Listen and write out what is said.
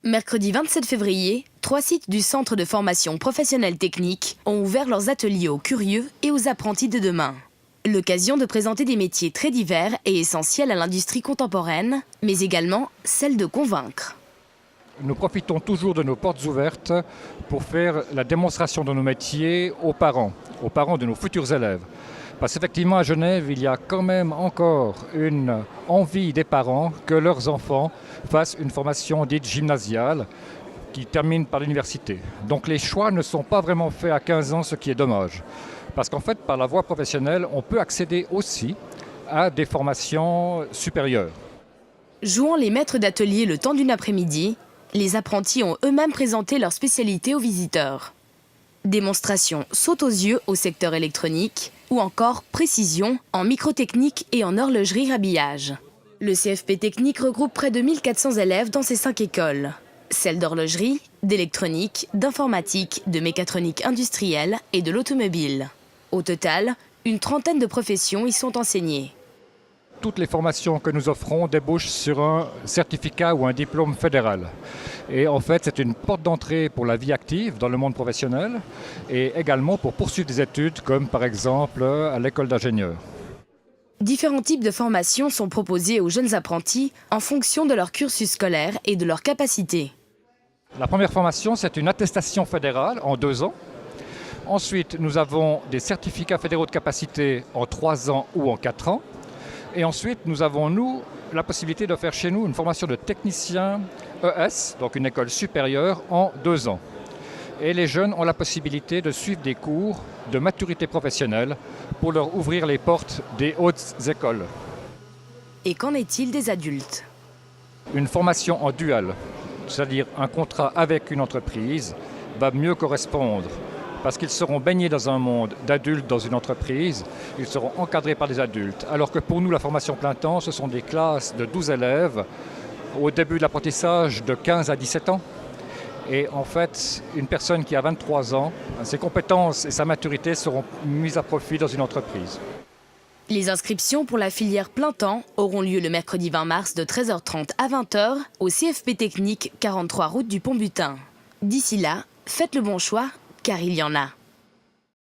Mercredi 27 février, 3 sites du Centre de formation professionnelle technique ont ouvert leurs ateliers aux curieux et aux apprentis de demain. L'occasion de présenter des métiers très divers et essentiels à l'industrie contemporaine, mais également celle de convaincre. Nous profitons toujours de nos portes ouvertes pour faire la démonstration de nos métiers aux parents de nos futurs élèves. Parce qu'effectivement, à Genève, il y a quand même encore une envie des parents que leurs enfants fassent une formation dite gymnasiale qui termine par l'université. Donc les choix ne sont pas vraiment faits à 15 ans, ce qui est dommage. Parce qu'en fait, par la voie professionnelle, on peut accéder aussi à des formations supérieures. Jouant les maîtres d'atelier le temps d'une après-midi, les apprentis ont eux-mêmes présenté leur spécialité aux visiteurs. Démonstration saute aux yeux au secteur électronique ou encore précision en microtechnique et en horlogerie-habillage. Le CFP technique regroupe près de 1400 élèves dans ces 5 écoles. Celles d'horlogerie, d'électronique, d'informatique, de mécatronique industrielle et de l'automobile. Au total, une trentaine de professions y sont enseignées. Toutes les formations que nous offrons débouchent sur un certificat ou un diplôme fédéral. Et en fait, c'est une porte d'entrée pour la vie active dans le monde professionnel et également pour poursuivre des études comme par exemple à l'école d'ingénieur. Différents types de formations sont proposés aux jeunes apprentis en fonction de leur cursus scolaire et de leurs capacités. La première formation, c'est une attestation fédérale en 2 ans. Ensuite, nous avons des certificats fédéraux de capacité en 3 ans ou en 4 ans. Et ensuite, nous avons, nous, la possibilité de faire chez nous une formation de technicien ES, donc une école supérieure, en 2 ans. Et les jeunes ont la possibilité de suivre des cours de maturité professionnelle pour leur ouvrir les portes des hautes écoles. Et qu'en est-il des adultes? Une formation en dual, c'est-à-dire un contrat avec une entreprise, va mieux correspondre. Parce qu'ils seront baignés dans un monde d'adultes dans une entreprise, ils seront encadrés par des adultes. Alors que pour nous, la formation plein temps, ce sont des classes de 12 élèves, au début de l'apprentissage de 15 à 17 ans. Et en fait, une personne qui a 23 ans, ses compétences et sa maturité seront mises à profit dans une entreprise. Les inscriptions pour la filière plein temps auront lieu le mercredi 20 mars de 13h30 à 20h au CFP technique 43 route du Pont-Butin. D'ici là, faites le bon choix, car il y en a.